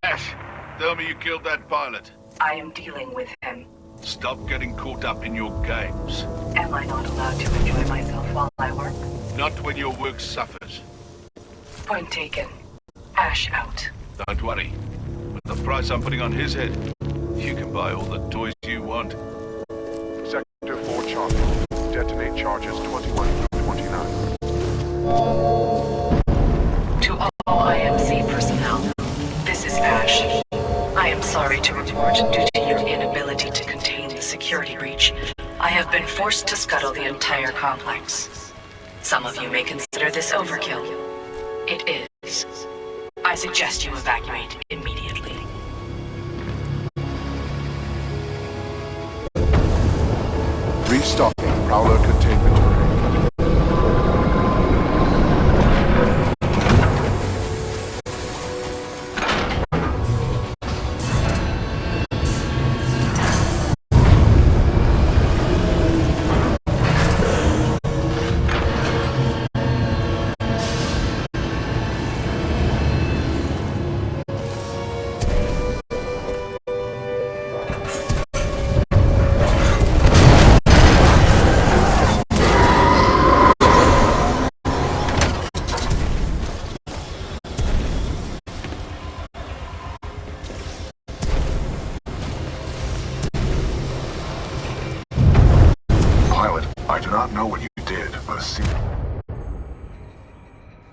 Ash, tell me you killed that pilot. I am dealing with him. Stop getting caught up in your games. Am I not allowed to enjoy myself while I work? Not when your work suffers. Point taken. Ash out. Don't worry. With the price I'm putting on his head, you can buy all the toys you want. Sector 4 Charlie. Detonate charges 21 through 29. To all IMC personnel, this is Ash. I am sorry to report, due to your inability to contain the security breach, I have been forced to scuttle the entire complex. Some of you may consider this overkill. It is. I suggest you evacuate immediately. Restocking Prowler containment area. I do not know what you did, but a secret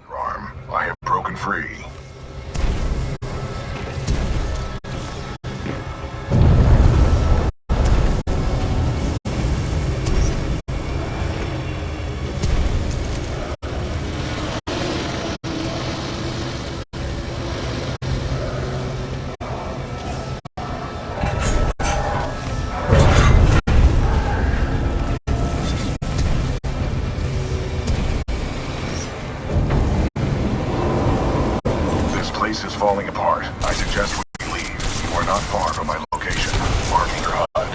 arm. I have broken free. This is falling apart. I suggest we leave. You are not far from my location. Marking your HUD.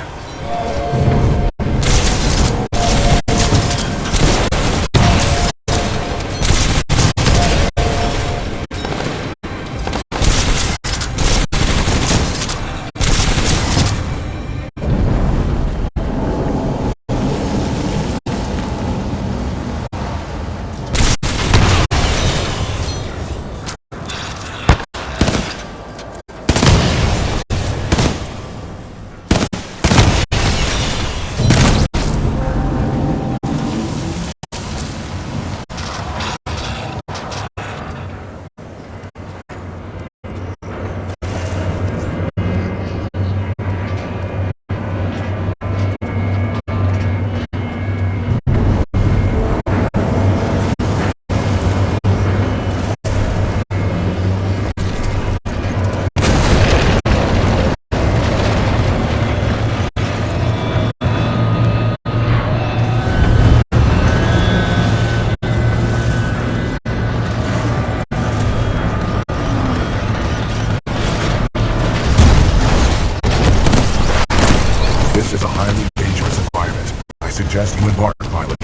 This is a highly dangerous environment. I suggest you embark, pilot.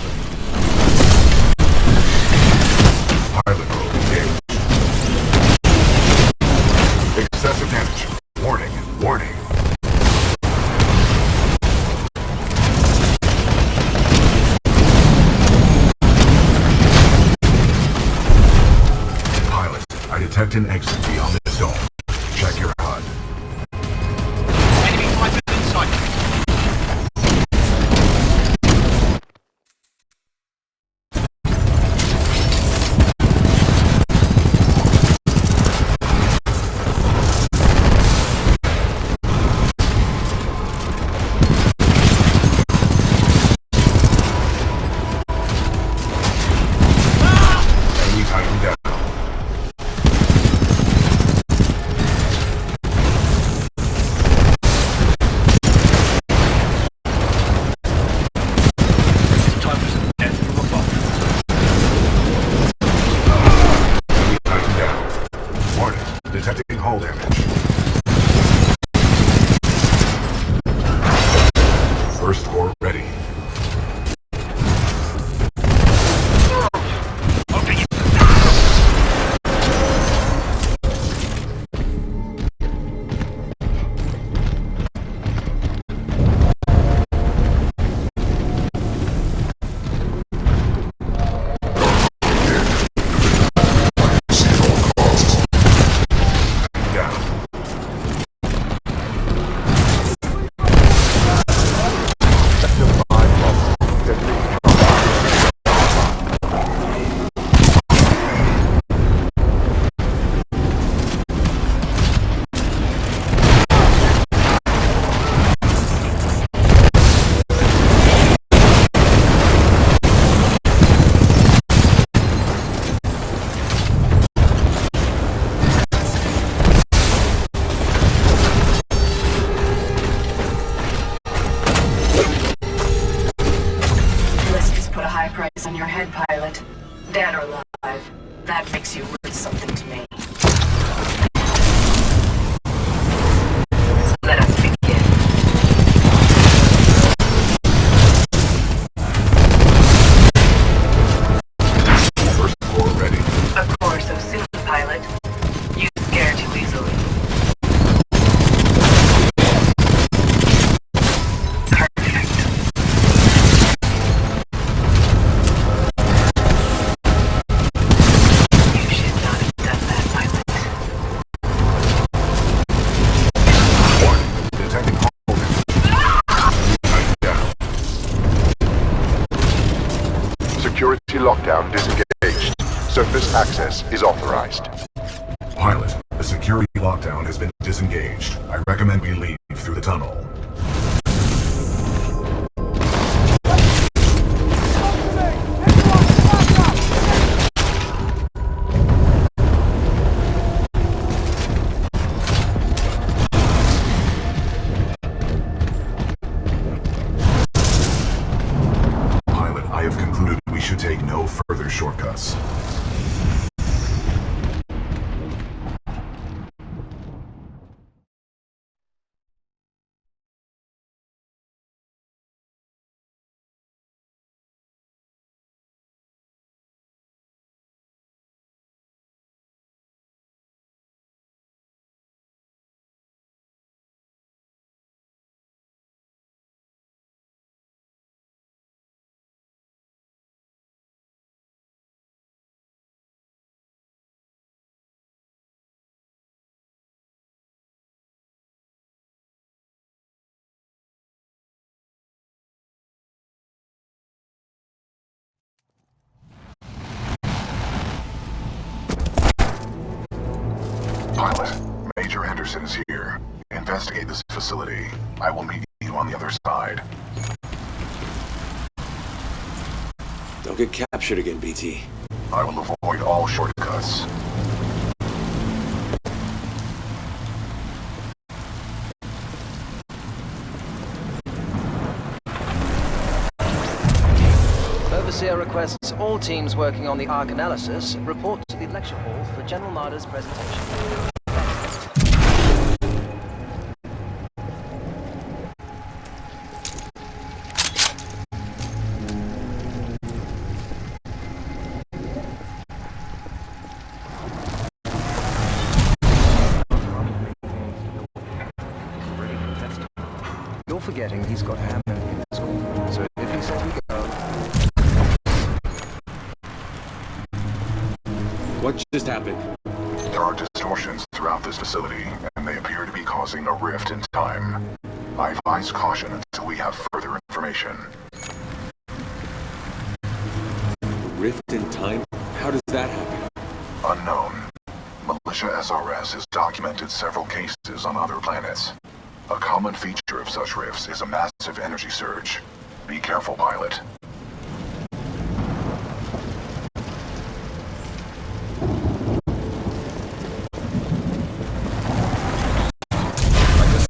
Pilot probe engaged. Excessive damage. Warning, warning. Pilot, I detect an exit beyond this dome. Check your HUD. Enemy fighters inside. Enemy Titan down. Dead or alive, that makes you worth something to me. Let us begin. First floor ready. Of course, so soon, pilot. You scare too easily. Perfect. You should not have done that, pilot. One. Detecting hold. Down. Security lockdown disengaged. Surface access is authorized. Pilot, the security lockdown has been disengaged. I recommend we leave through the tunnel. Pilot, I have concluded we should take no further shortcuts. Pilot, Major Anderson is here. Investigate this facility. I will meet you on the other side. Don't get captured again, BT. I will avoid all shortcuts. Overseer requests all teams working on the Ark analysis report to the lecture hall for General Marder's presentation. You're forgetting he's got Hammond in his corner, so if he says we go... What just happened? There are distortions throughout this facility, and they appear to be causing a rift in time. I advise caution until we have further information. A rift in time? How does that happen? Unknown. Militia SRS has documented several cases on other planets. A common feature of such rifts is a massive energy surge. Be careful, pilot.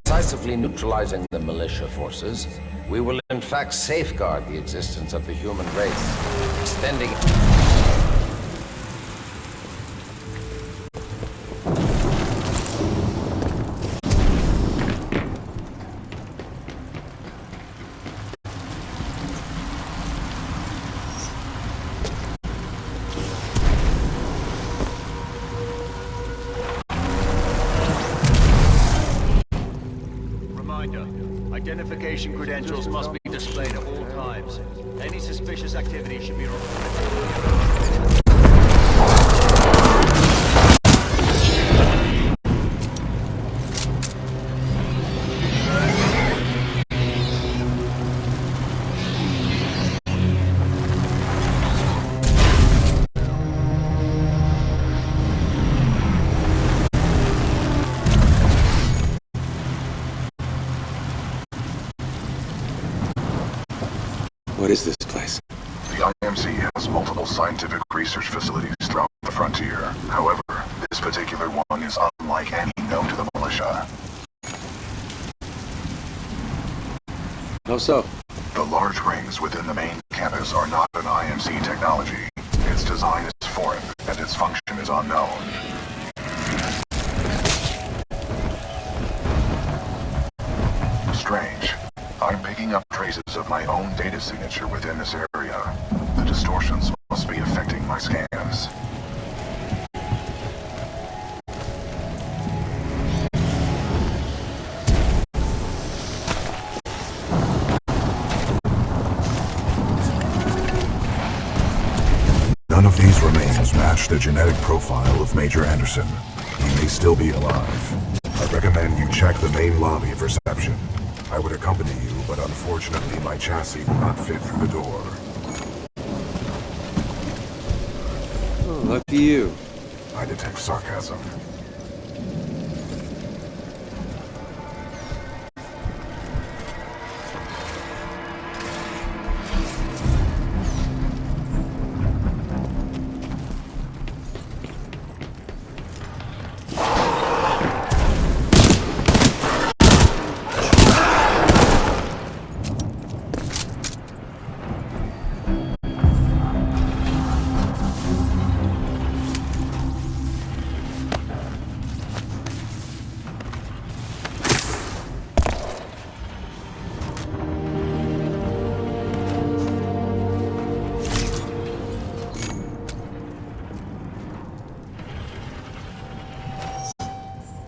Decisively neutralizing the militia forces, we will in fact safeguard the existence of the human race, extending... Identification credentials must be displayed at all times. Any suspicious activity should be reported. What is this place? The IMC has multiple scientific research facilities throughout the frontier. However, this particular one is unlike any known to the militia. How so? The large rings within the main campus are not an IMC technology. Its design is foreign, and its function is unknown. Strange. I'm picking up traces of my own data signature within this area. The distortions must be affecting my scans. None of these remains match the genetic profile of Major Anderson. He may still be alive. I recommend you check the main lobby of reception. I would accompany you, but unfortunately my chassis will not fit through the door. Oh, lucky you. I detect sarcasm.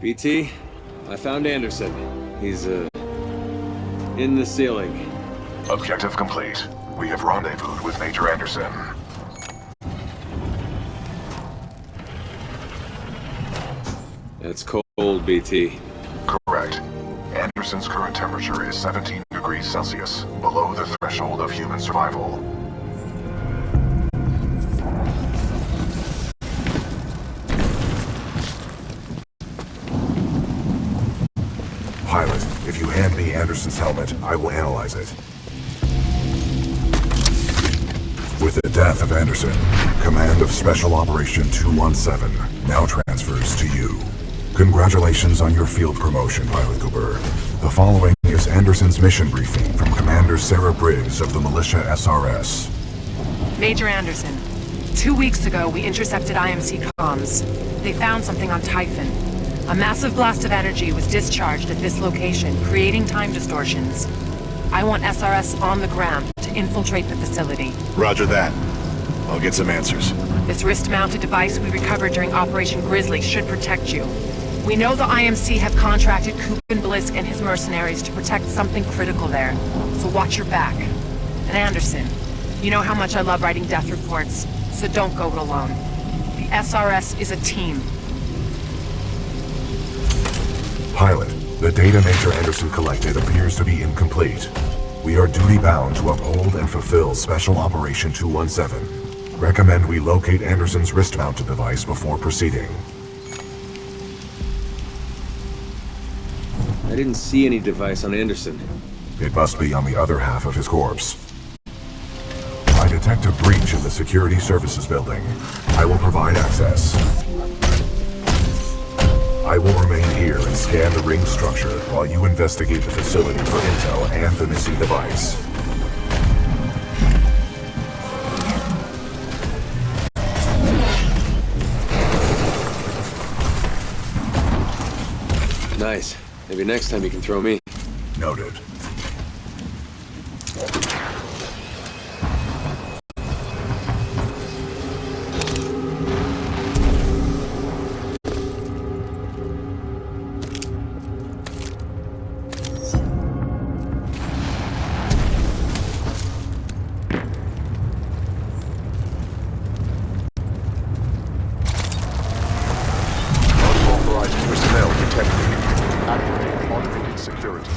BT, I found Anderson. He's, in the ceiling. Objective complete. We have rendezvoused with Major Anderson. That's cold, BT. Correct. Anderson's current temperature is 17 degrees Celsius, below the threshold of human survival. Pilot, if you hand me Anderson's helmet, I will analyze it. With the death of Anderson, command of Special Operation 217 now transfers to you. Congratulations on your field promotion, Pilot Cooper. The following is Anderson's mission briefing from Commander Sarah Briggs of the Militia SRS. Major Anderson, 2 weeks ago we intercepted IMC comms. They found something on Typhon. A massive blast of energy was discharged at this location, creating time distortions. I want SRS on the ground to infiltrate the facility. Roger that. I'll get some answers. This wrist-mounted device we recovered during Operation Grizzly should protect you. We know the IMC have contracted Kupin Blisk and his mercenaries to protect something critical there, so watch your back. And Anderson, you know how much I love writing death reports, so don't go it alone. The SRS is a team. Pilot, the data Major Anderson collected appears to be incomplete. We are duty-bound to uphold and fulfill Special Operation 217. Recommend we locate Anderson's wrist-mounted device before proceeding. I didn't see any device on Anderson. It must be on the other half of his corpse. I detect a breach in the Security Services building. I will provide access. I will remain here and scan the ring structure while you investigate the facility for intel and the missing device. Nice. Maybe next time you can throw me. Noted. Unauthorized personnel detected. Activate automated security.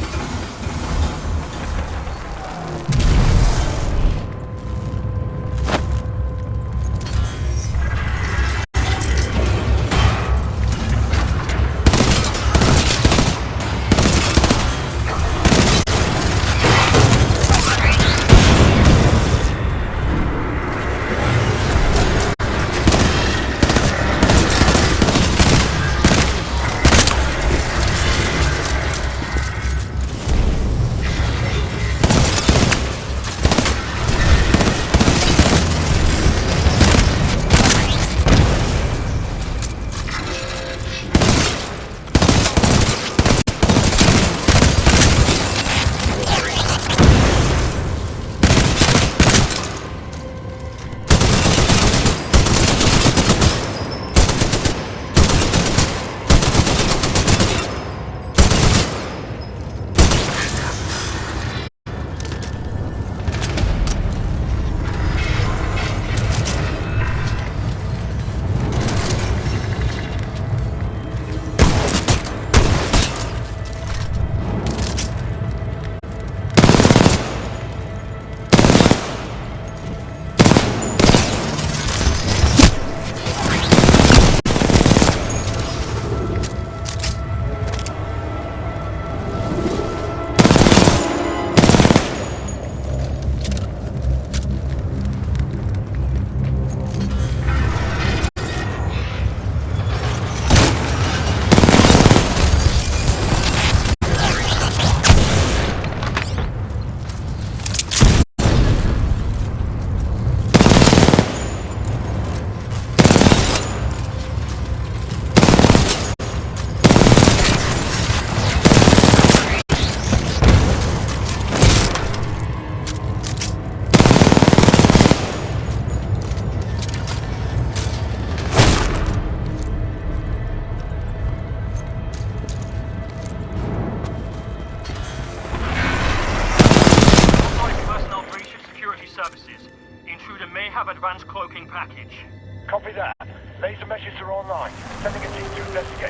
have advanced cloaking package. Copy that. Laser meshes are online. Sending a team to investigate.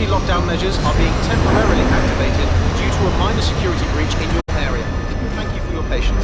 Lockdown measures are being temporarily activated due to a minor security breach in your area. Thank you for your patience.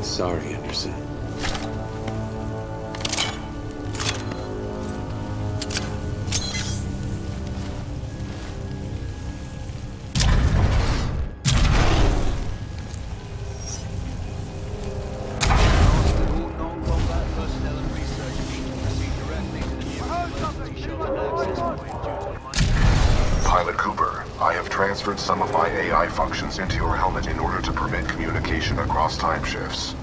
Sorry, Anderson. Pilot Cooper, I have transferred some of my AI functions into your helmet in order to permit communication across time shifts.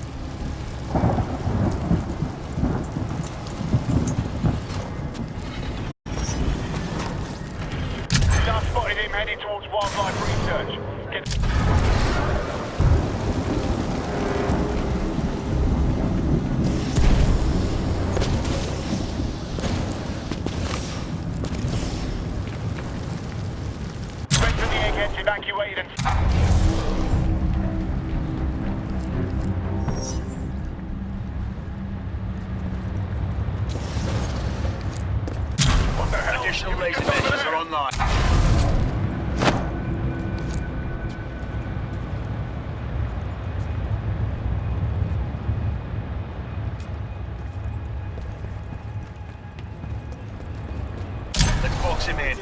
Just spotted him heading towards wildlife research. Rest of the egg gets evacuated and... Additional laser measures are online. Let's box him in.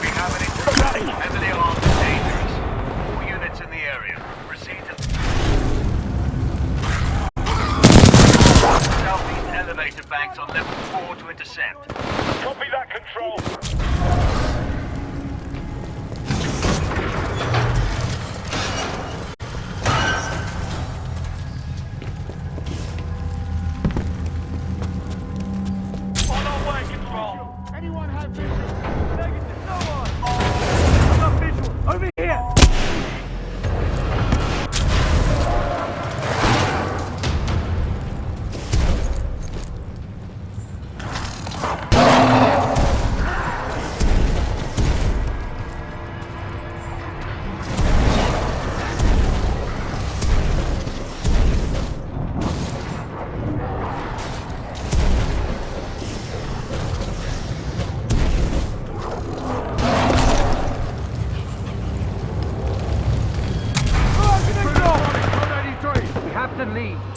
We have an intruder, heavily armed and dangerous. All units in the area. Proceed to... Southeast elevator banks on level 4 to intercept. Copy that, Control. On our way, Control. Anyone have vision? Negative, no one. I've got visual. Over here.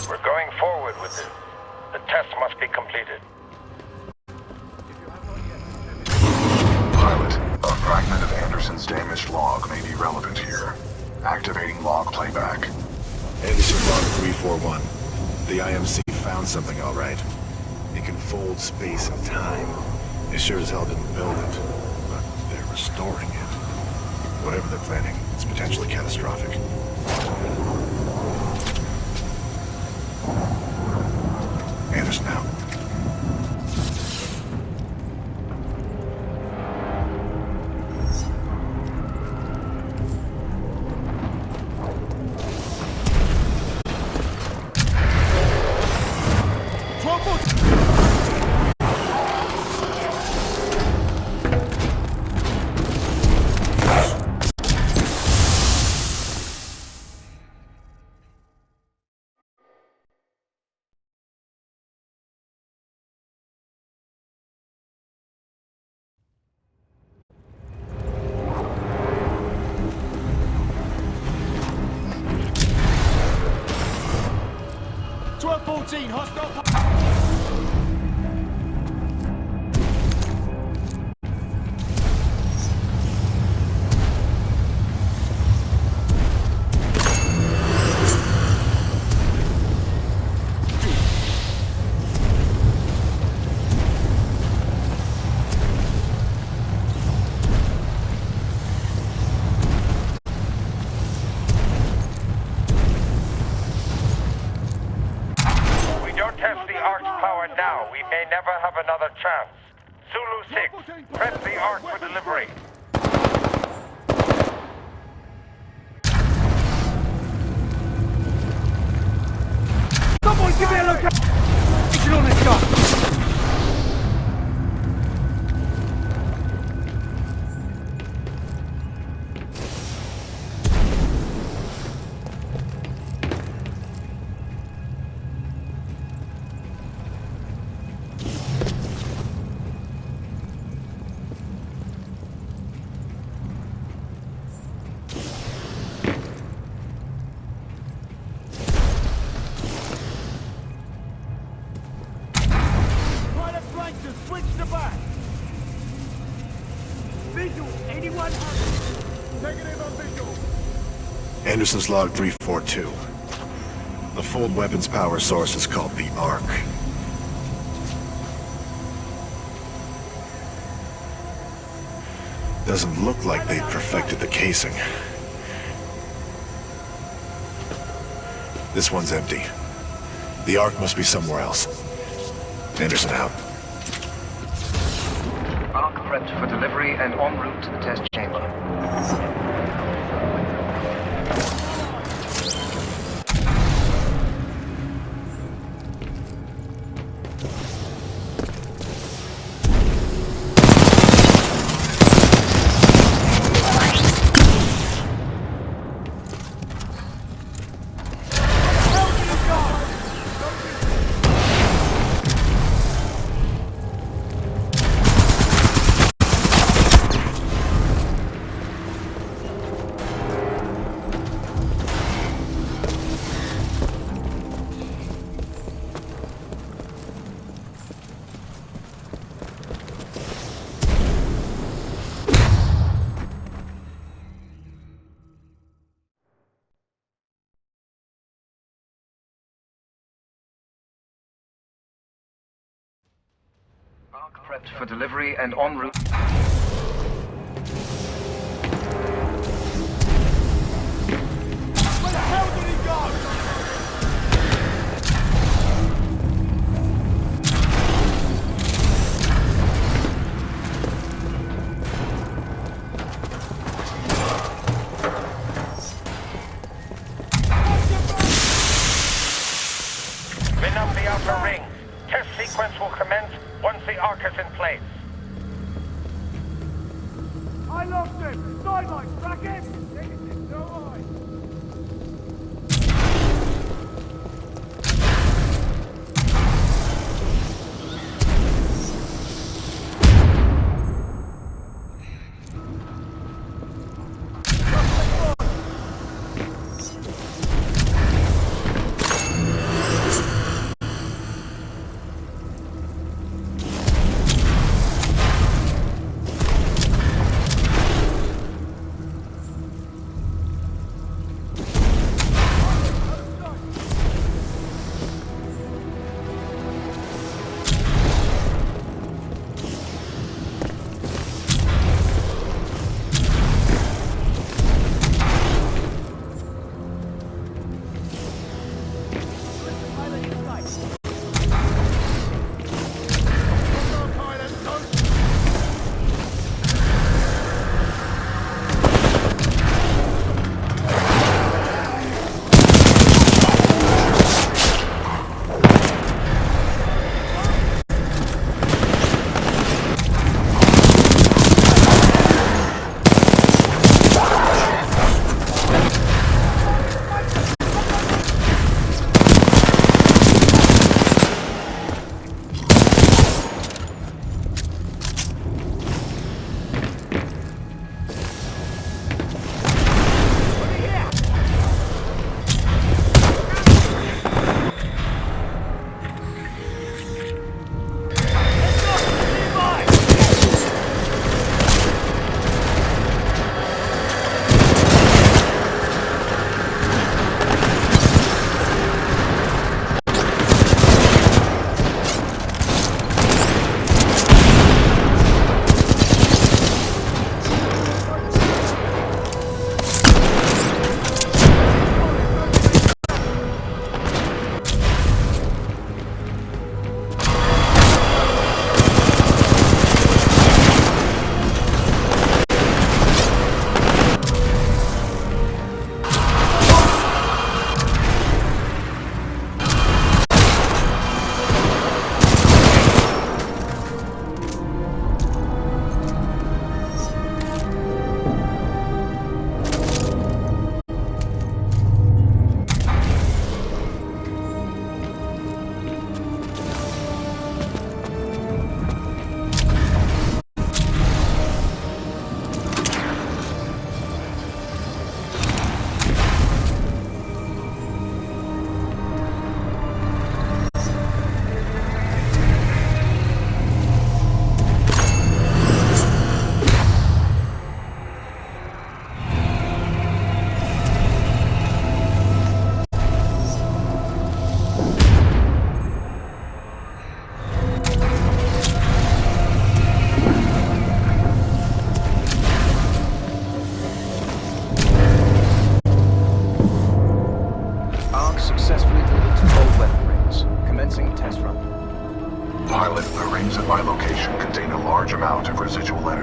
We're going forward with it. The test must be completed. Pilot, a fragment of Anderson's damaged log may be relevant here. Activating log playback. Anderson log 341. The IMC found something all right. It can fold space and time. They sure as hell didn't build it, but they're restoring it. Whatever they're planning, it's It's potentially catastrophic. Anderson out. Hostile. Test the Ark's power now. We may never have another chance. Zulu 6, prep the Ark for delivery. Someone give me a location on this guy! Switch to back. Visual, 8100. Negative on visual. Anderson's log 342. The full weapons power source is called the Ark. Doesn't look like they've perfected the casing. This one's empty. The Ark must be somewhere else. Anderson out. Ark prepped for delivery and en route to the test chamber. Ark prepped for delivery and en route. Where the hell did he go? Spin up the outer ring. Test sequence will commence once the Ark is in place. I lost him! Sideline, track him! Negative, no eye.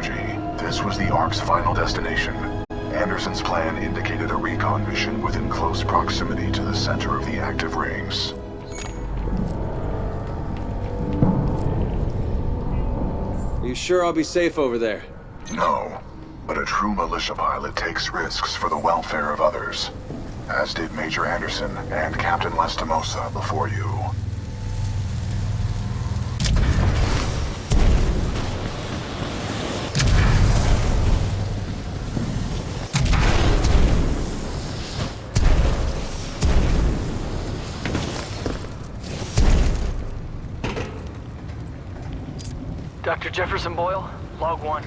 energy. This was the Ark's final destination. Anderson's plan indicated a recon mission within close proximity to the center of the active rings. Are you sure I'll be safe over there? No, but a true militia pilot takes risks for the welfare of others, as did Major Anderson and Captain Lastimosa before you. Dr. Jefferson Boyle, Log 1.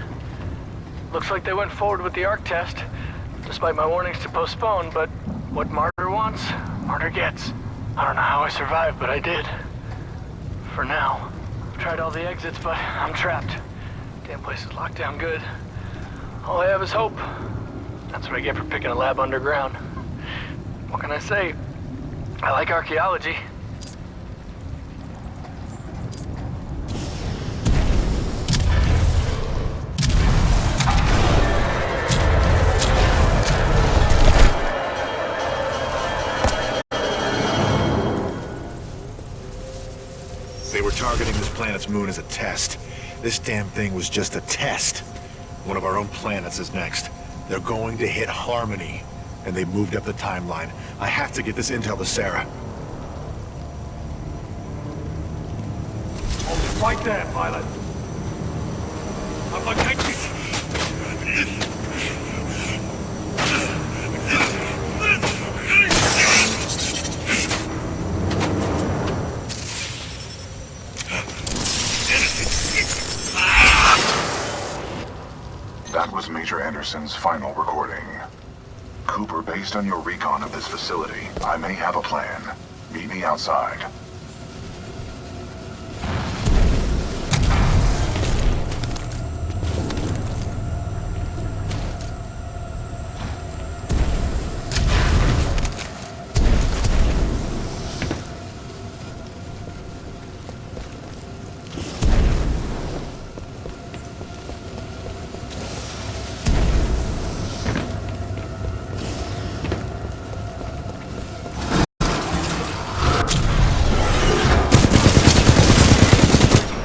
Looks like they went forward with the Ark test, despite my warnings to postpone, but what Martyr wants, Martyr gets. I don't know how I survived, but I did. For now. I've tried all the exits, but I'm trapped. Damn place is locked down good. All I have is hope. That's what I get for picking a lab underground. What can I say? I like archaeology. They were targeting this planet's moon as a test. This damn thing was just a test. One of our own planets is next. They're going to hit Harmony, and they moved up the timeline. I have to get this intel to Sarah. Right there, pilot. I'm located. That was Major Anderson's final recording. Cooper, based on your recon of this facility, I may have a plan. Meet me outside.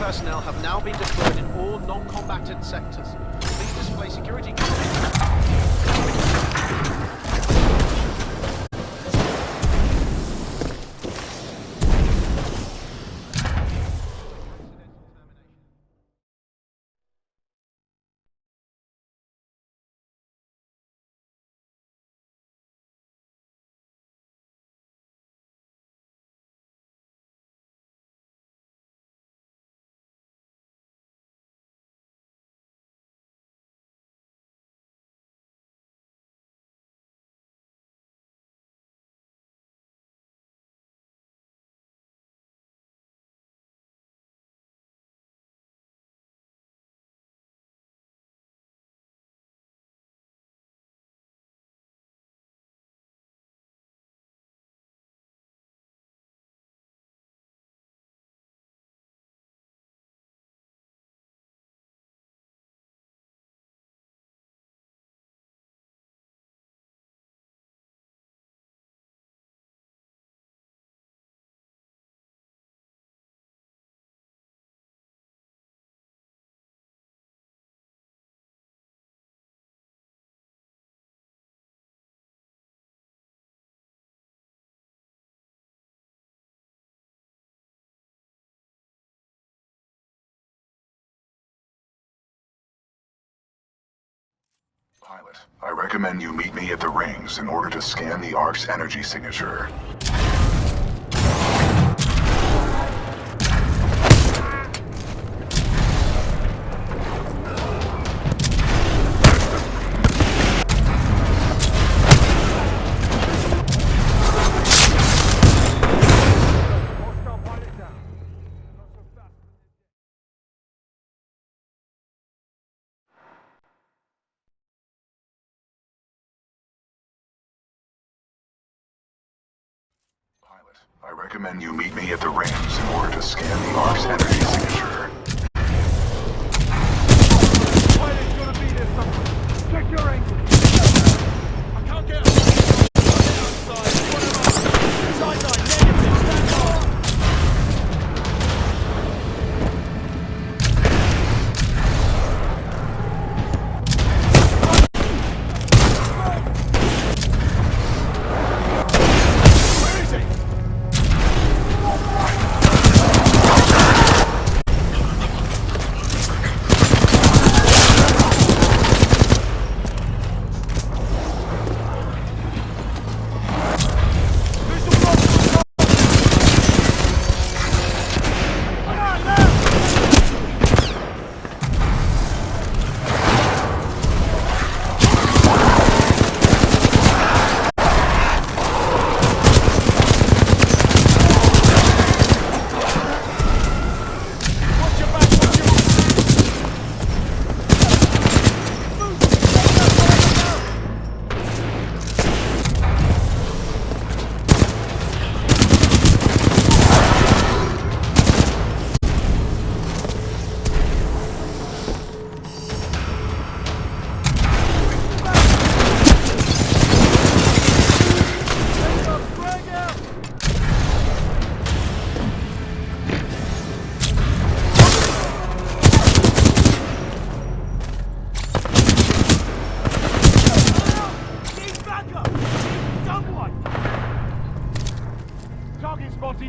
Personnel have now been deployed in all non-combatant sectors. Please display security. Pilot, I recommend you meet me at the rings in order to scan the Ark's energy signature. I recommend you meet me at the rings in order to scan the Ark's energy signature.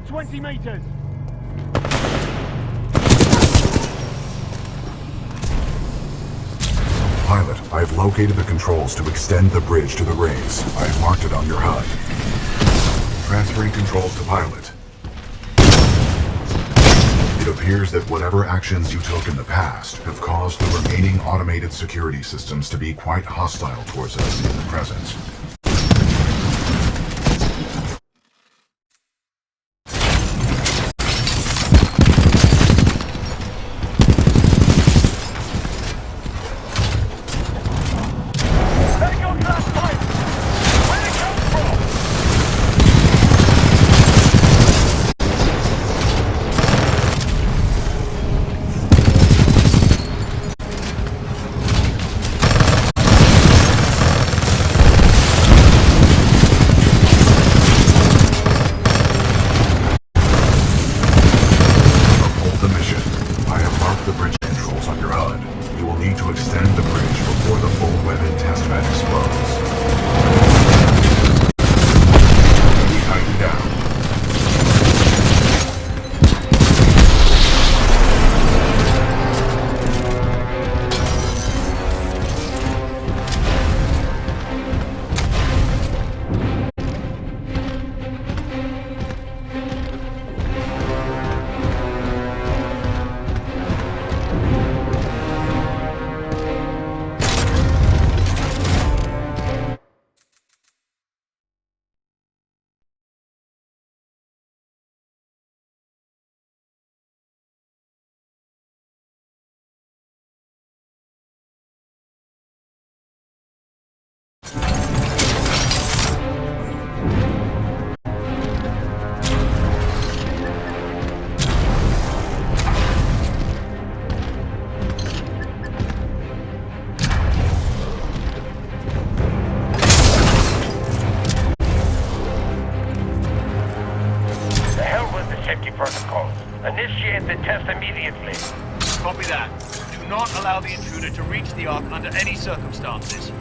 20 meters. Pilot, I have located the controls to extend the bridge to the race. I have marked it on your HUD. Transferring controls to pilot. It appears that whatever actions you took in the past have caused the remaining automated security systems to be quite hostile towards us in the present. Initiate the test immediately. Copy that. Do not allow the intruder to reach the Ark under any circumstances.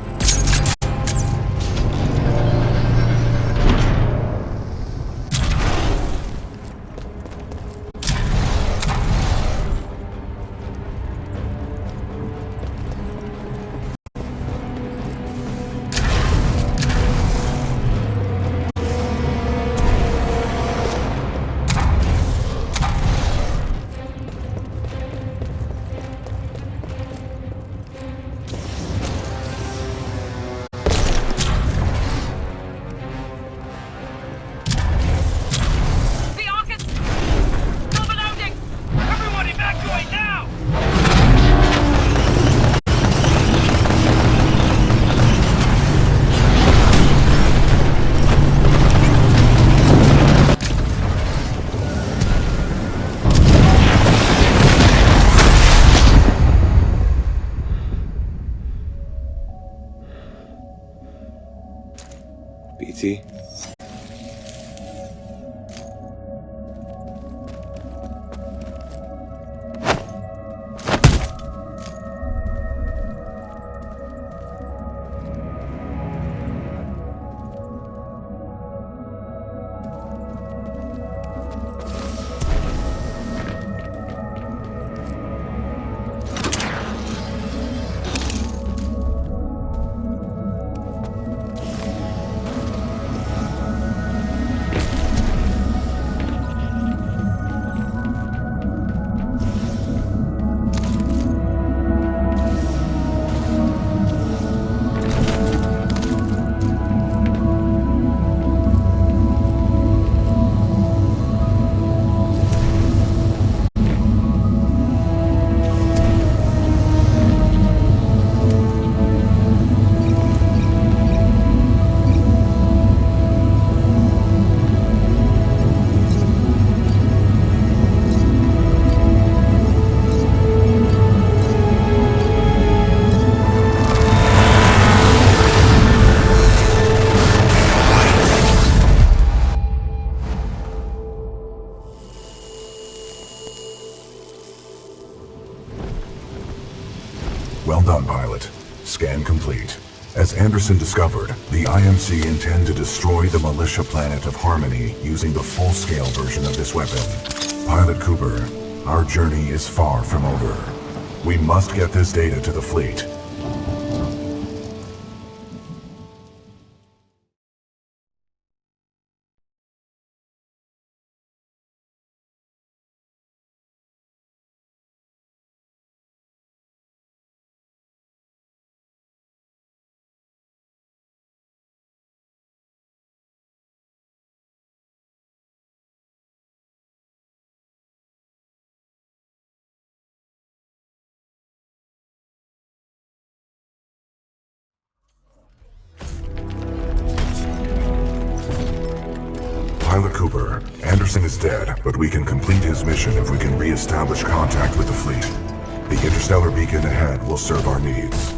BT? Well done, pilot. Scan complete. As Anderson discovered, the IMC intend to destroy the militia planet of Harmony using the full-scale version of this weapon. Pilot Cooper, our journey is far from over. We must get this data to the fleet. Pilot Cooper, Anderson is dead, but we can complete his mission if we can re-establish contact with the fleet. The interstellar beacon ahead will serve our needs.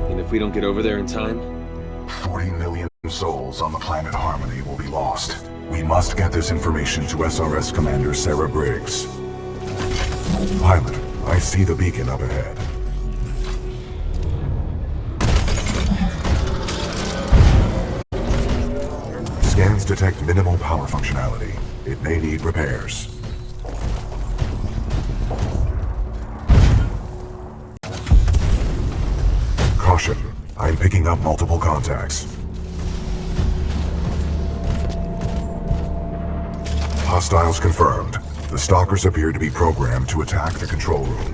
And if we don't get over there in time? 40 million souls on the planet Harmony will be lost. We must get this information to SRS Commander Sarah Briggs. Pilot, I see the beacon up ahead. Scans detect minimal power functionality. It may need repairs. Caution. I'm picking up multiple contacts. Hostiles confirmed. The stalkers appear to be programmed to attack the control room.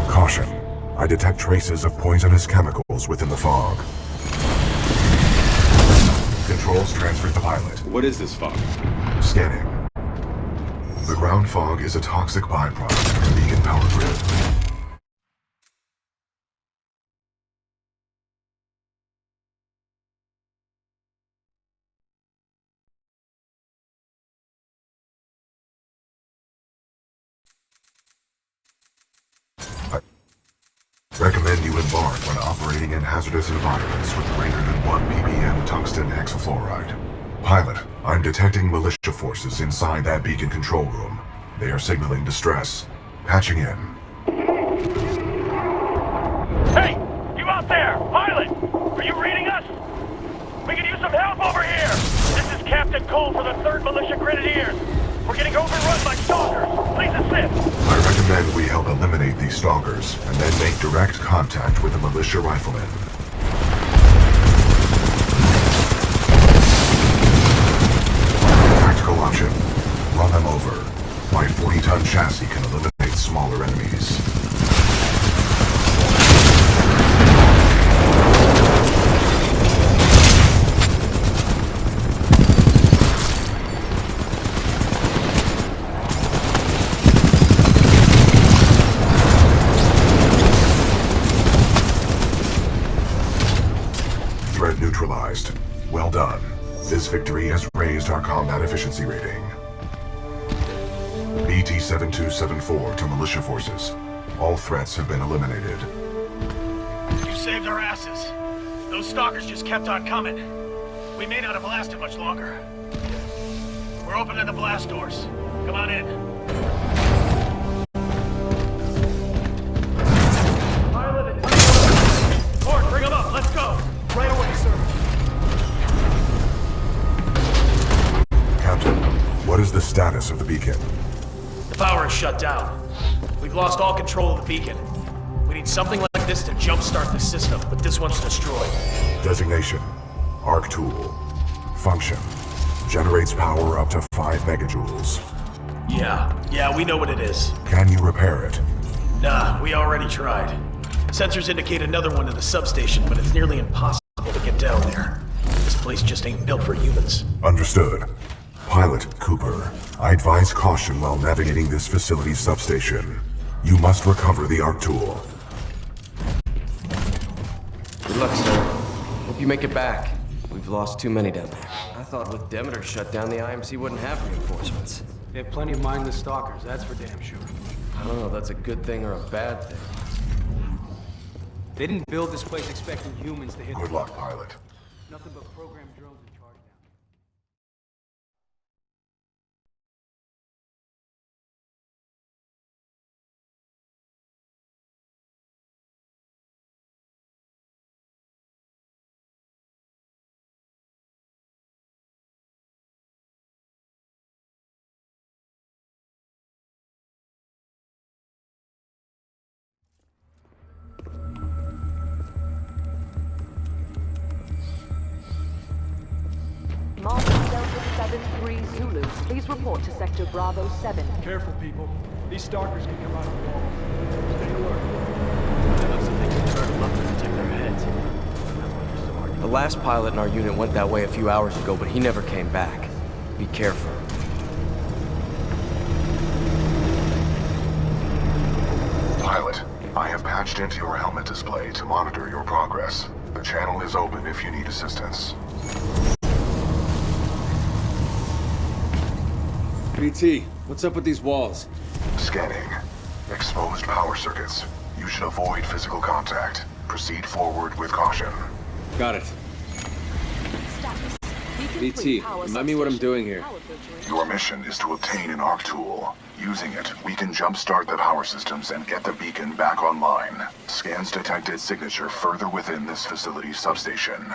Caution. I detect traces of poisonous chemicals within the fog. Controls transferred to pilot. What is this fog? Scanning. The ground fog is a toxic byproduct of the beacon power grid. Recommend you embark when operating in hazardous environments with greater than 1 ppm tungsten hexafluoride. Pilot, I'm detecting militia forces inside that beacon control room. They are signaling distress. Patching in. Hey! You out there! Pilot! Are you reading us? We could use some help over here! This is Captain Cole for the 3rd Militia Grenadiers. We're getting overrun by stalkers. Please assist. I recommend we help eliminate these stalkers, and then make direct contact with the militia riflemen. Tactical option. Run them over. My 40-ton chassis can eliminate smaller enemies. Threat neutralized. Well done. This victory has raised our combat efficiency rating. BT-7274 to militia forces. All threats have been eliminated. You saved our asses. Those stalkers just kept on coming. We may not have lasted much longer. We're opening the blast doors. Come on in. Pilot and Ford, bring them up. Let's go. Right away, sir. Captain, what is the status of the beacon? The power is shut down. We've lost all control of the beacon. We need something like this to jumpstart the system, but this one's destroyed. Designation. Arc tool. Function. Generates power up to 5 megajoules. Yeah, we know what it is. Can you repair it? Nah, we already tried. Sensors indicate another one in the substation, but it's nearly impossible to get down there. This place just ain't built for humans. Understood. Pilot Cooper, I advise caution while navigating this facility's substation. You must recover the arc tool. Good luck, sir. Hope you make it back. We've lost too many down there. I thought with Demeter shut down, the IMC wouldn't have reinforcements. They have plenty of mindless stalkers, that's for damn sure. I don't know if that's a good thing or a bad thing. They didn't build this place expecting humans to hit. Good luck, pilot. Nothing but programmed drones in charge now. Mark Delta 7-3 Zulu, please report to Sector Bravo 7. Careful, people. These stalkers can come out of the walls. Stay alert. It looks like they can turn them up to protect their heads. The last pilot in our unit went that way a few hours ago, but he never came back. Be careful. Pilot, I have patched into your helmet display to monitor your progress. The channel is open if you need assistance. BT, what's up with these walls? Scanning. Exposed power circuits. You should avoid physical contact. Proceed forward with caution. Got it. BT, remind me what I'm doing here. Your mission is to obtain an ARC tool. Using it, we can jumpstart the power systems and get the beacon back online. Scans detected signature further within this facility's substation.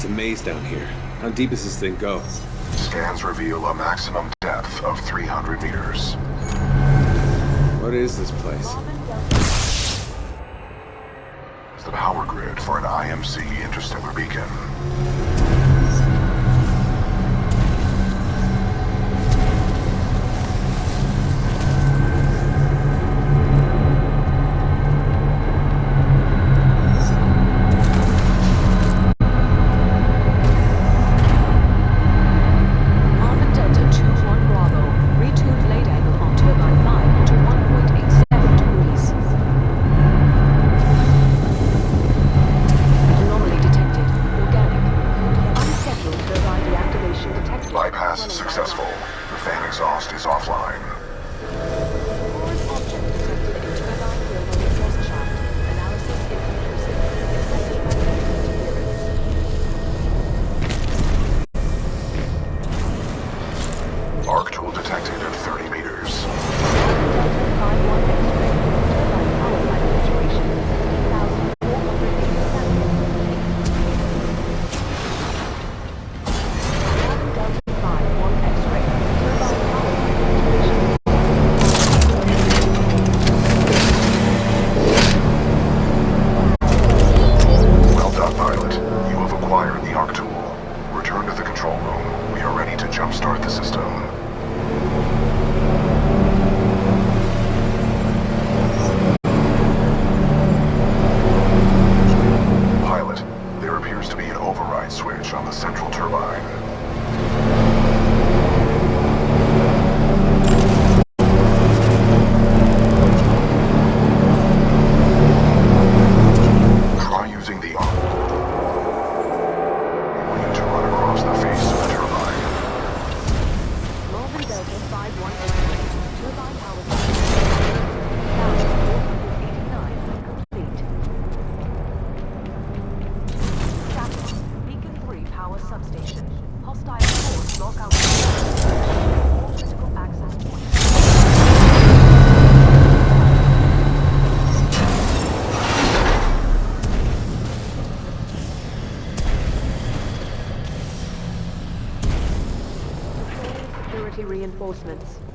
Maze down here. How deep does this thing go? Scans reveal a maximum depth of 300 meters. What is this place? It's the power grid for an IMC interstellar beacon. Successful. The fan exhaust is offline. ARC tool detected at 30 meters. reinforcements.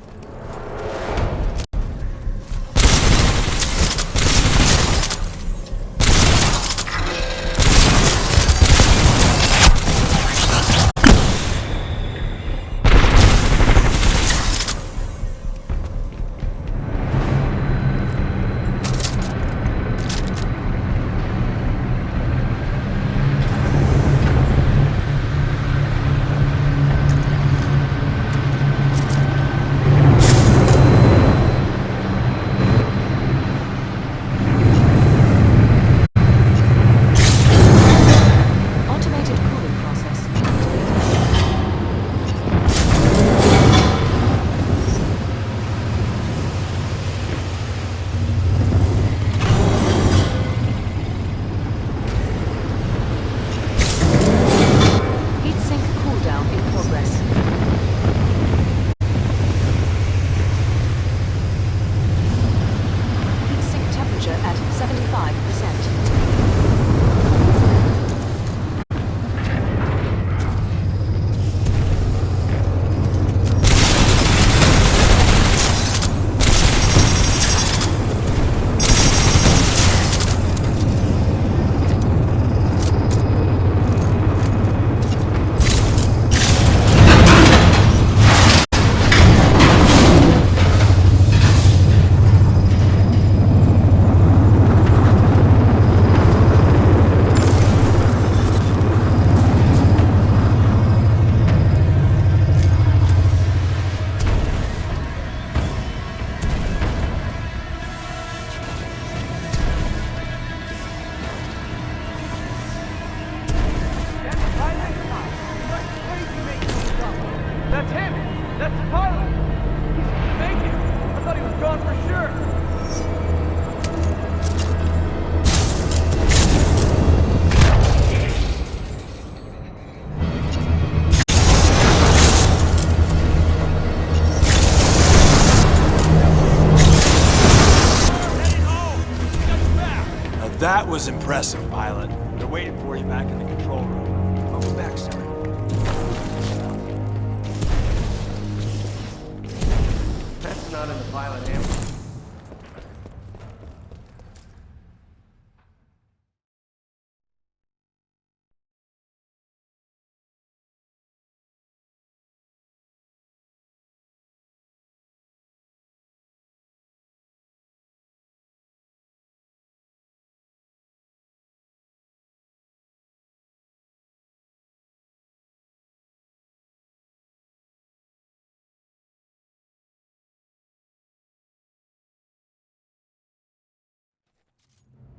That was impressive, pilot. They're waiting for you back in the control room. I'll be back, sir. That's not in the pilot handbook.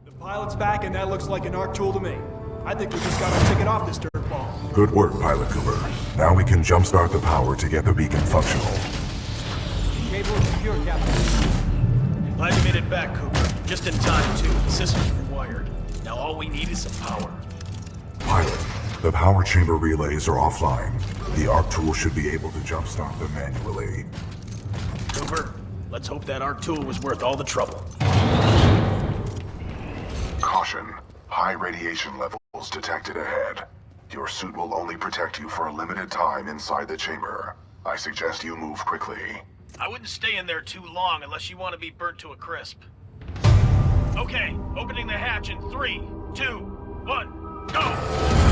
The pilot's back, and that looks like an ARC tool to me. I think we just got our ticket off this dirtball. Good work, Pilot Cooper. Now we can jumpstart the power to get the beacon functional. Cable is secure, Captain. Glad you made it back, Cooper. Just in time, too. The system's rewired. Now all we need is some power. Pilot, the power chamber relays are offline. The ARC tool should be able to jumpstart them manually. Cooper, let's hope that ARC tool was worth all the trouble. Caution. High radiation levels detected ahead. Your suit will only protect you for a limited time inside the chamber. I suggest you move quickly. I wouldn't stay in there too long unless you want to be burnt to a crisp. Okay, opening the hatch in 3, 2, 1, go!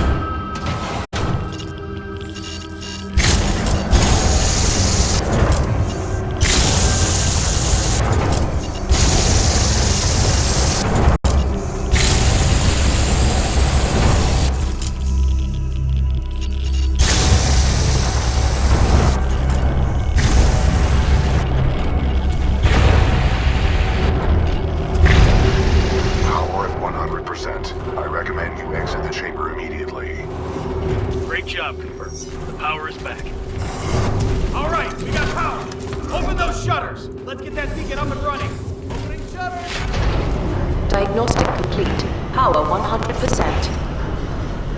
Diagnostic complete. Power 100%.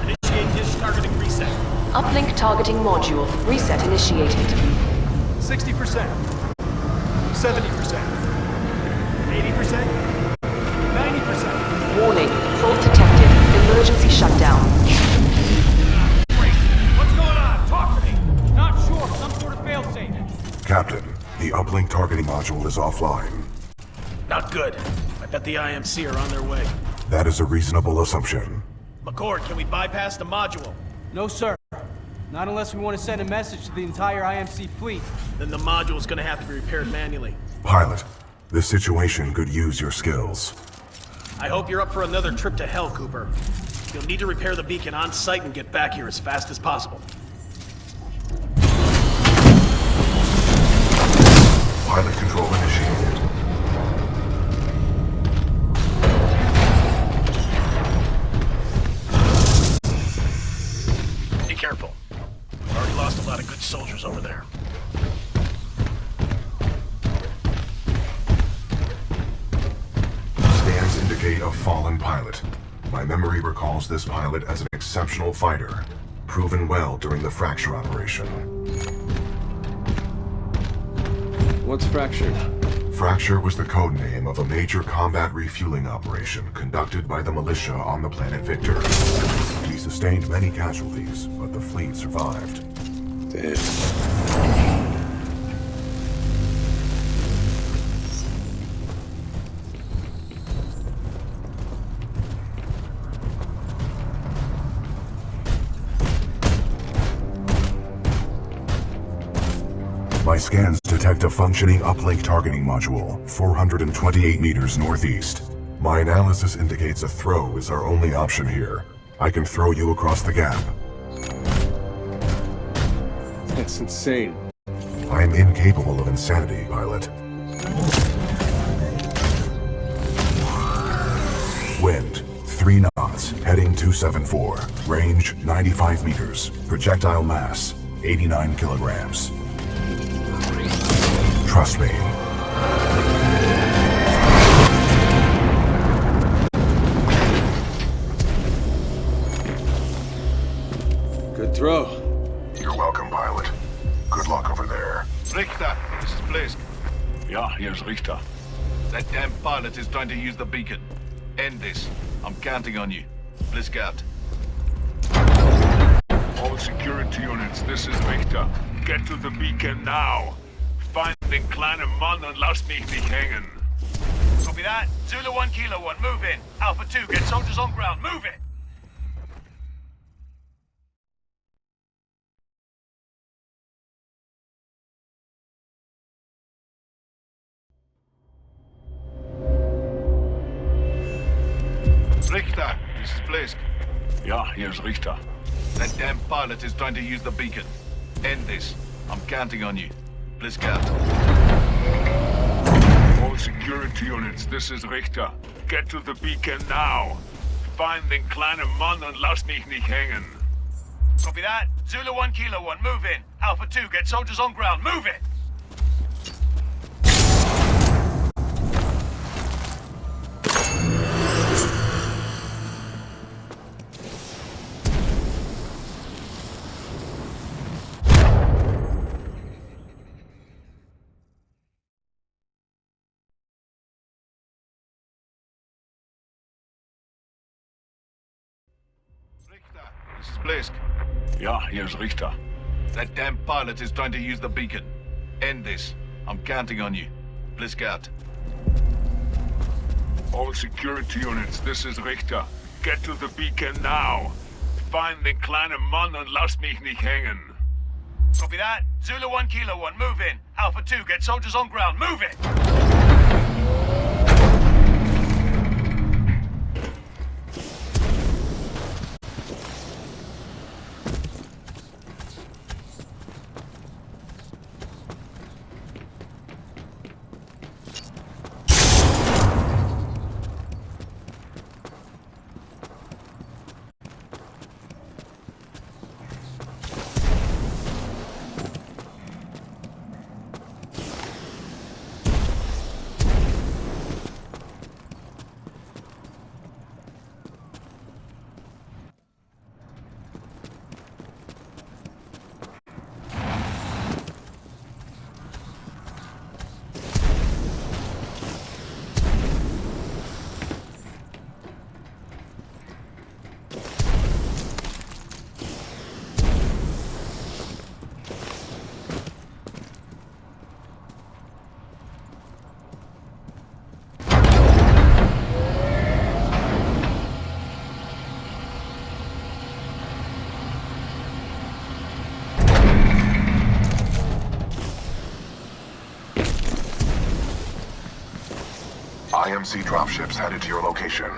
Initiate dish targeting reset. Uplink targeting module. Reset initiated. 60%. 70%. 80%. 90%. Warning. Fault detected. Emergency shutdown. Great. What's going on? Talk to me. Not sure. Some sort of failsafe. Captain, the uplink targeting module is offline. Not good. I bet the IMC are on their way. That is a reasonable assumption. McCord, can we bypass the module? No, sir. Not unless we want to send a message to the entire IMC fleet. Then the module's gonna have to be repaired manually. Pilot, this situation could use your skills. I hope you're up for another trip to hell, Cooper. You'll need to repair the beacon on site and get back here as fast as possible. Pilot control initiated. Be careful. We've already lost a lot of good soldiers over there. Scans indicate a fallen pilot. My memory recalls this pilot as an exceptional fighter, proven well during the Fracture operation. What's Fracture? Fracture was the code name of a major combat refueling operation conducted by the militia on the planet Victor. We sustained many casualties, but the fleet survived. Damn. My scans detect a functioning uplink targeting module, 428 meters northeast. My analysis indicates a throw is our only option here. I can throw you across the gap. That's insane. I'm incapable of insanity, pilot. Wind, 3 knots, heading 274. Range, 95 meters. Projectile mass, 89 kilograms. Trust me. Good throw. You're welcome, pilot. Good luck over there. Richter, this is Blisk. Ja, here's Richter. That damn pilot is trying to use the beacon. End this. I'm counting on you. Blisk out. All security units, this is Richter. Get to the beacon now. Find den kleinen Mann und lass mich nicht hängen. Copy that. Zulu 1, Kilo 1, move in. Alpha 2, get soldiers on ground, move it! Richter, this is Blisk. Ja, here's Richter. That damn pilot is trying to use the beacon. End this. I'm counting on you. Blisk out. All security units, this is Richter. Get to the beacon now. Find den kleinen Mann und lass mich nicht hängen. Copy that. Zulu 1, Kilo 1, move in. Alpha 2, get soldiers on ground, move it! This is Blisk. Ja, here's Richter. That damn pilot is trying to use the beacon. End this. I'm counting on you. Blisk out. All security units, this is Richter. Get to the beacon now. Find den kleinen Mann und lass mich nicht hängen. Copy that. Zulu 1, Kilo 1, move in. Alpha 2, get soldiers on ground, move it! IMC dropships headed to your location.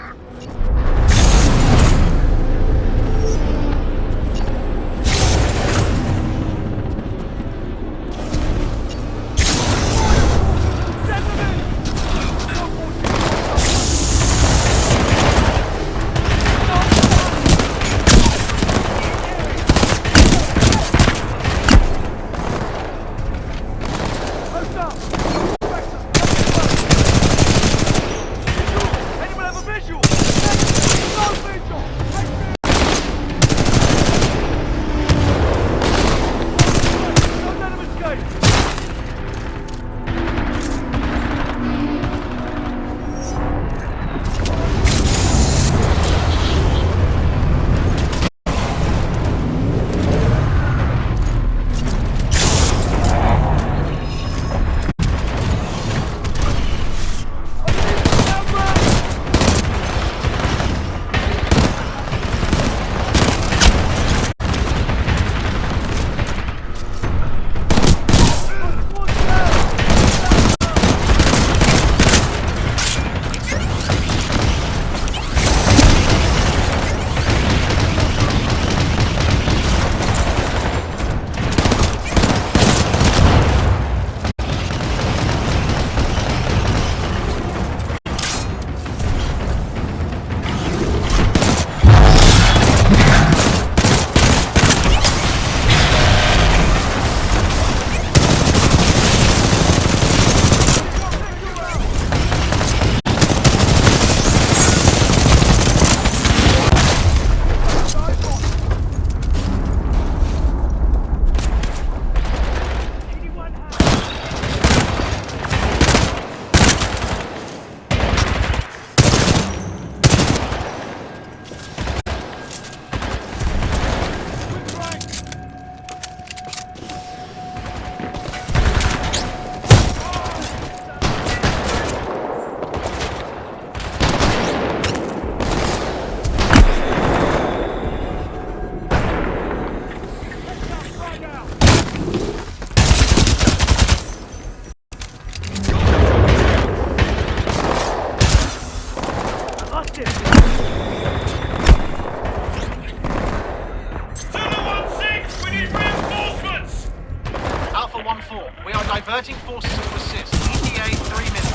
Diverting forces to assist. ETA 3 minutes.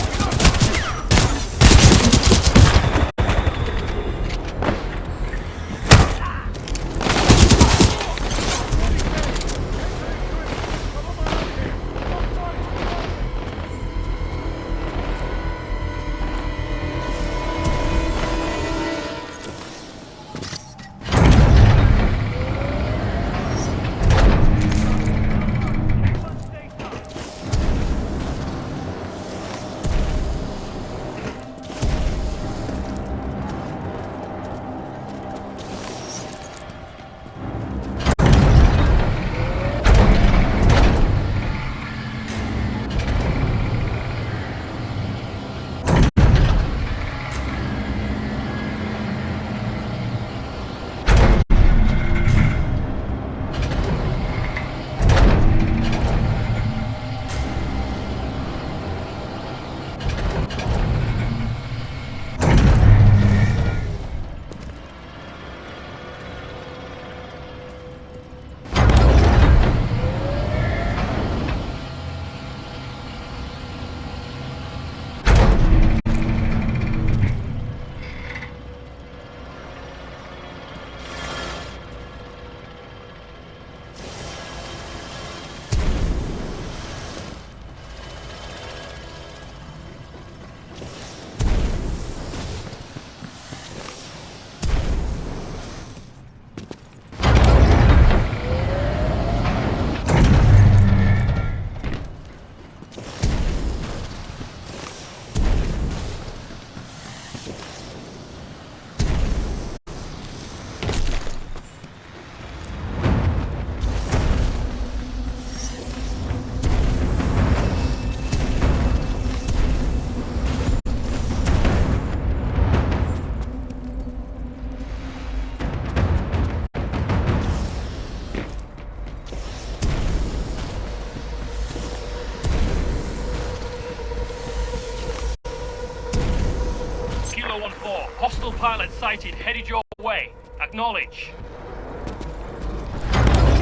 Hostile pilot sighted, headed your way. Acknowledge.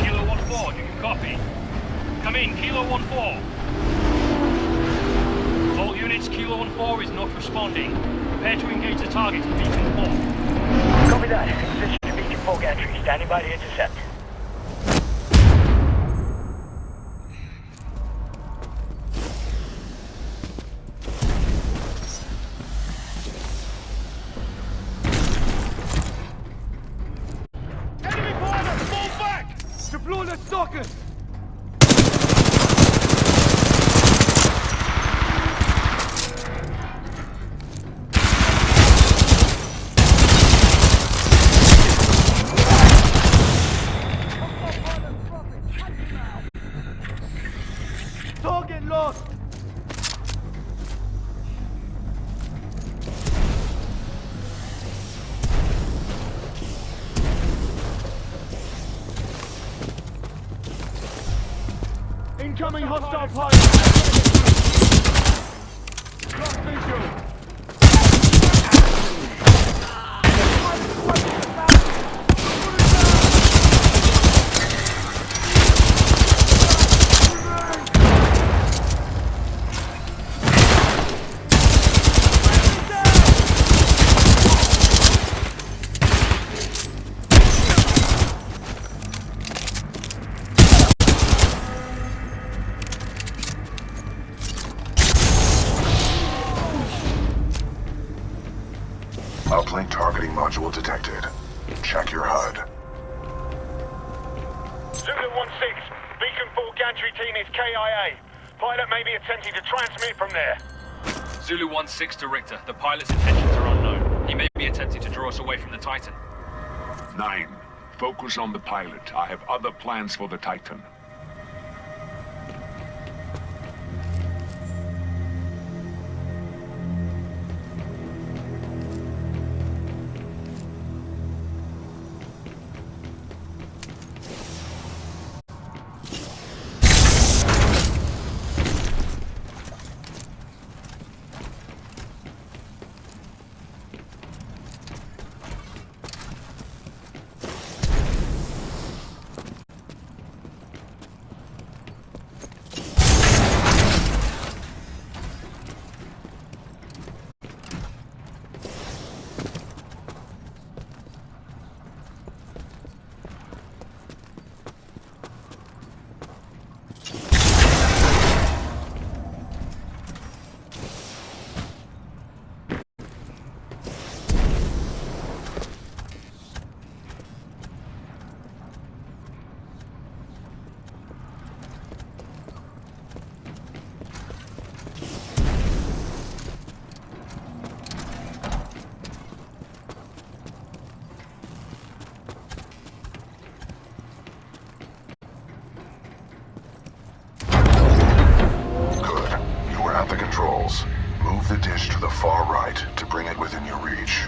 Kilo 1-4, do you copy? Come in, Kilo 1-4. All units, Kilo 1-4 is not responding. Prepare to engage the target in Beacon 4. Copy that. Position to Beacon 4 gantry. Standing by to intercept. Enemy pilot, fall back! Deploy the stalkers! Target lost! Incoming hostile pilot! Lost visual! Uplink targeting module detected. Check your HUD. Zulu 1-6, Beacon 4 gantry team is KIA. Pilot may be attempting to transmit from there. Zulu 1-6 to Richter. The pilot's intentions are unknown. He may be attempting to draw us away from the Titan. 9. Focus on the pilot. I have other plans for the Titan. At the controls. Move the dish to the far right to bring it within your reach.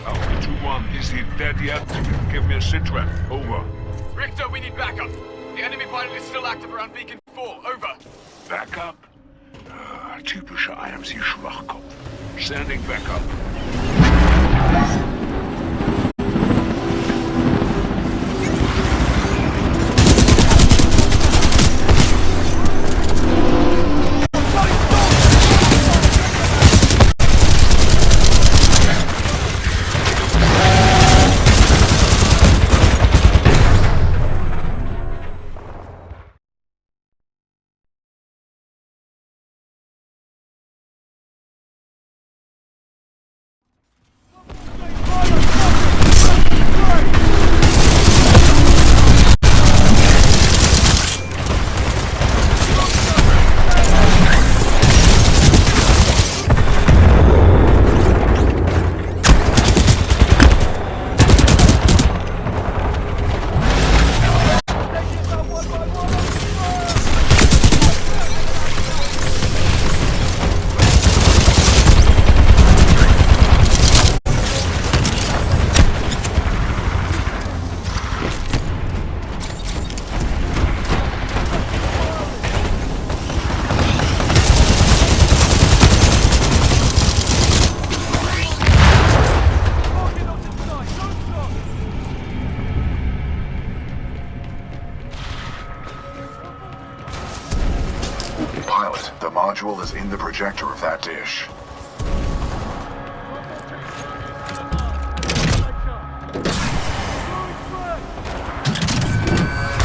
Alpha 2-1, is he dead yet? Give me a sitrep. Over. Richter, we need backup. The enemy pilot is still active around Beacon 4. Over. Backup? Typischer IMC-Schwachkopf. Sending backup. Pilot, the module is in the projector of that dish.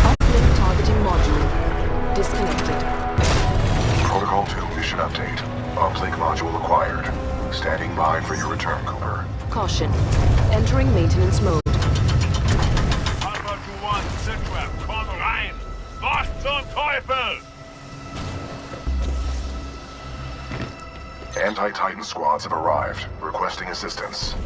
Uplink targeting module. Disconnected. Protocol 2 mission update. Uplink module acquired. Standing by for your return, Cooper. Caution. Entering maintenance mode. Alpha to 1, Sitrap, komm rein! Was zum Teufel? Anti-Titan squads have arrived, requesting assistance.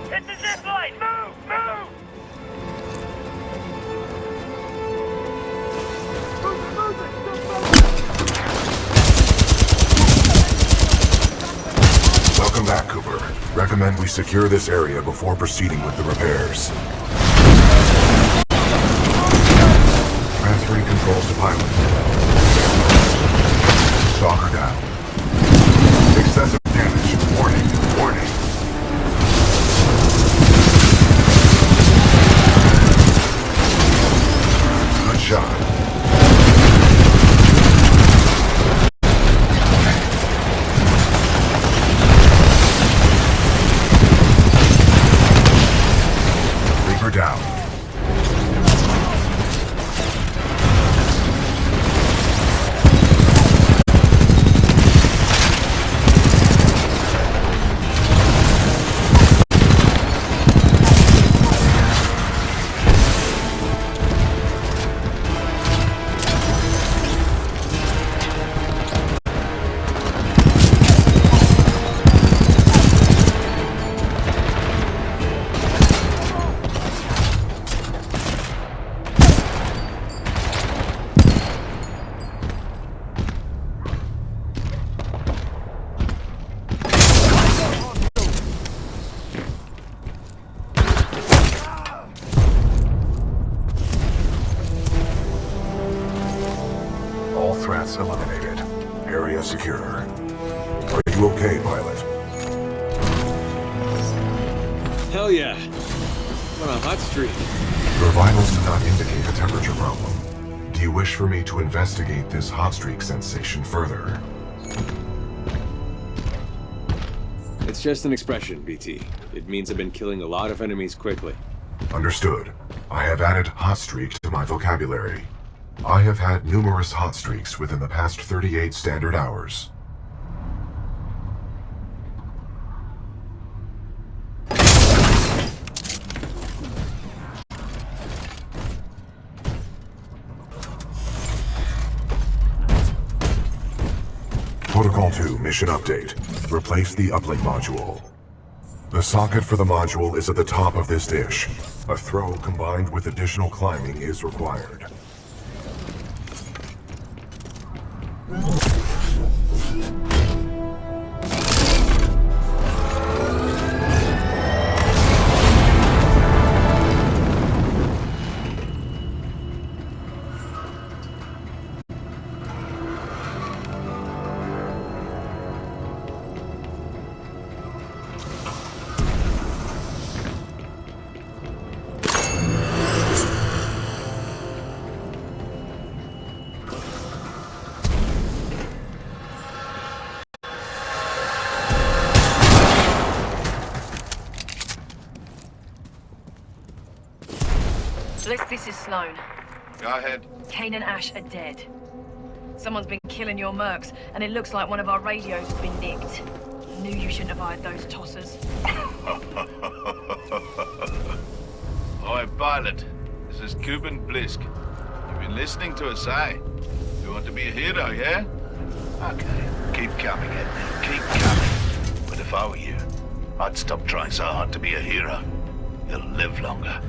Hit the zip line! Move! Move! Welcome back, Cooper. Recommend we secure this area before proceeding with the repairs. Transferring controls to pilot. Stalker down. Excessive damage. Warning. Warning. Good shot. Reaper down. All threats eliminated. Area secure. Are you okay, pilot? Hell yeah. I'm on a hot streak. Your vitals do not indicate a temperature problem. Do you wish for me to investigate this hot streak sensation further? It's just an expression, BT. It means I've been killing a lot of enemies quickly. Understood. I have added hot streak to my vocabulary. I have had numerous hot streaks within the past 38 standard hours. Protocol 2 mission update. Replace the uplink module. The socket for the module is at the top of this dish. A throw combined with additional climbing is required. Blisk, this is Sloan. Go ahead. Kane and Ash are dead. Someone's been killing your mercs, and it looks like one of our radios has been nicked. Knew you shouldn't have hired those tossers. Oi, pilot. This is Cuban Blisk. You've been listening to us, eh? You want to be a hero, yeah? Okay, keep coming at me. Keep coming. But if I were you, I'd stop trying so hard to be a hero. You'll live longer.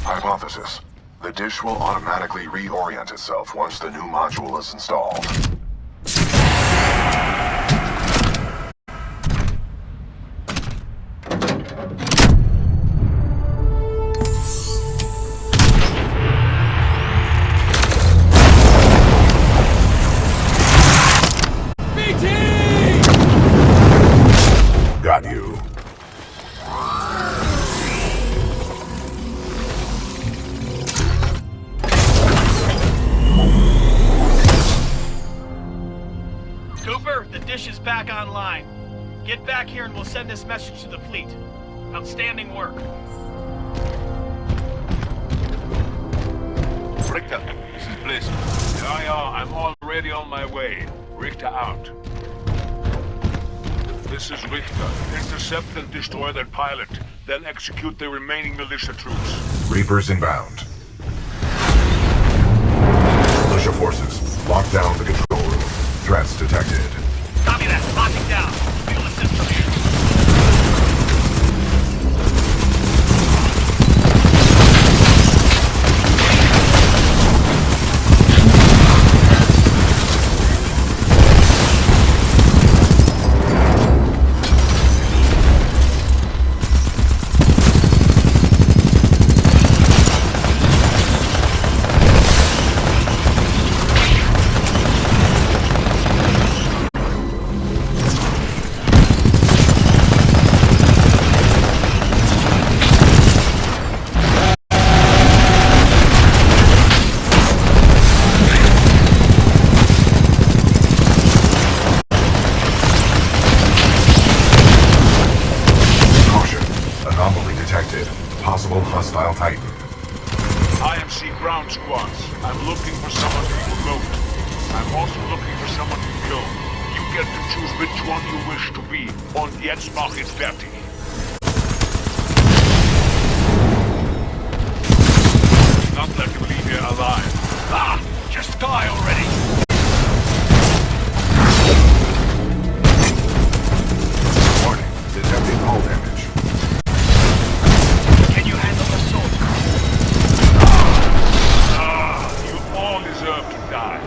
Hypothesis. The dish will automatically reorient itself once the new module is installed. Got you. Cooper, the dish is back online. Get back here and we'll send this message to the fleet. Outstanding work. Richter, this is Blisk. Yeah, I'm already on my way. Richter out. This is Richter. Intercept and destroy that pilot, then execute the remaining militia troops. Reapers inbound. Militia forces, lock down the control room. Threats detected. Copy that. Locking down. Fuel assist from here. hostile Titan. IMC ground squads. I'm looking for someone to promote. I'm also looking for someone to kill. You get to choose which one you wish to be. Und jetzt mach es fertig. Not let him leave here alive. Ah! Just die already! Warning, detecting hull damage. Can you handle the soldier? You all deserve to die.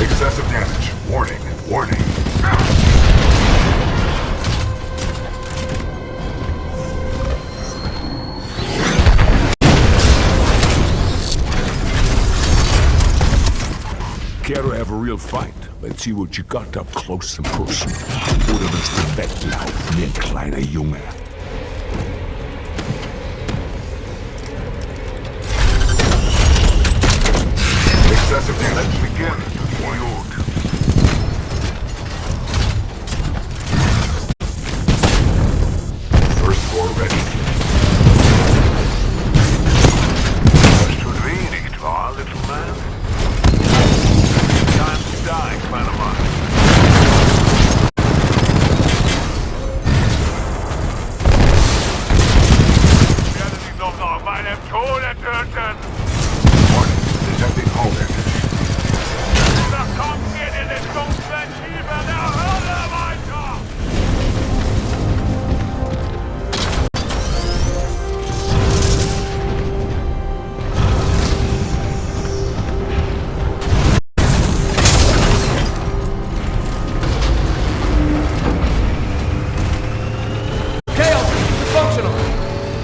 Excessive damage. Warning. Warning. Care to have a real fight? Let's see what you got up close and personal. Oder willst du weglaufen wie ein kleiner Junge? Excessive damage. Begin. Gut. First floor ready. Das tut weh, nicht wahr, little man? Time to die, kleiner Mann. Ich werde dich noch nach meinem Tode töten! Warning, detecting hull damage. Da kommt ihr in den dunklen Schieber der Hölle weiter! Chaos is functional.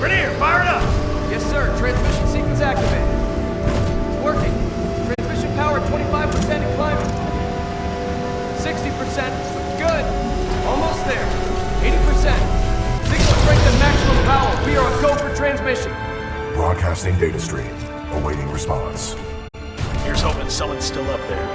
Rainier, fire it up! Yes, sir. Transmission sequence activated. It's working. Transmission power 25% in climbing. 60%. Good. Almost there. 80%. Signal strength at maximum power. We are a go for transmission. Broadcasting data stream. Awaiting response. Here's hoping someone's still up there.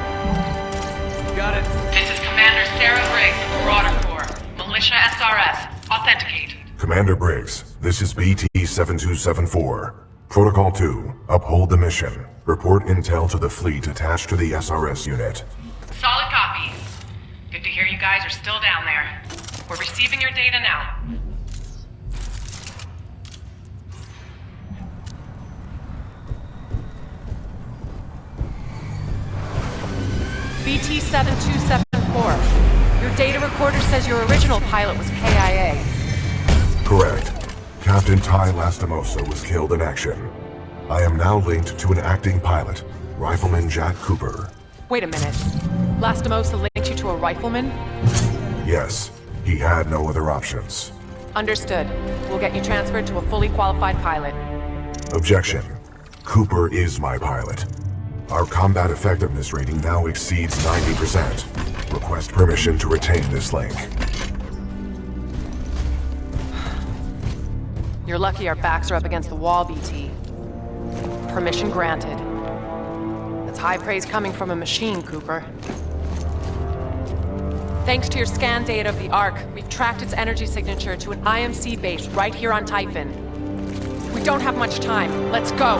Got it. This is Commander Sarah Briggs, Marauder Corps. Militia SRS. Authenticate. Commander Briggs, this is BT-7274. Protocol 2, uphold the mission. Report intel to the fleet attached to the SRS unit. Solid copy. Good to hear you guys are still down there. We're receiving your data now. BT-7274. Your data recorder says your original pilot was KIA. Correct. Captain Ty Lastimosa was killed in action. I am now linked to an acting pilot, Rifleman Jack Cooper. Wait a minute. Lastimosa linked you to a rifleman? Yes, he had no other options. Understood. We'll get you transferred to a fully qualified pilot. Objection. Cooper is my pilot. Our combat effectiveness rating now exceeds 90%. Request permission to retain this link. You're lucky our backs are up against the wall, BT. Permission granted. That's high praise coming from a machine, Cooper. Thanks to your scan data of the Ark, we've tracked its energy signature to an IMC base right here on Typhon. We don't have much time. Let's go!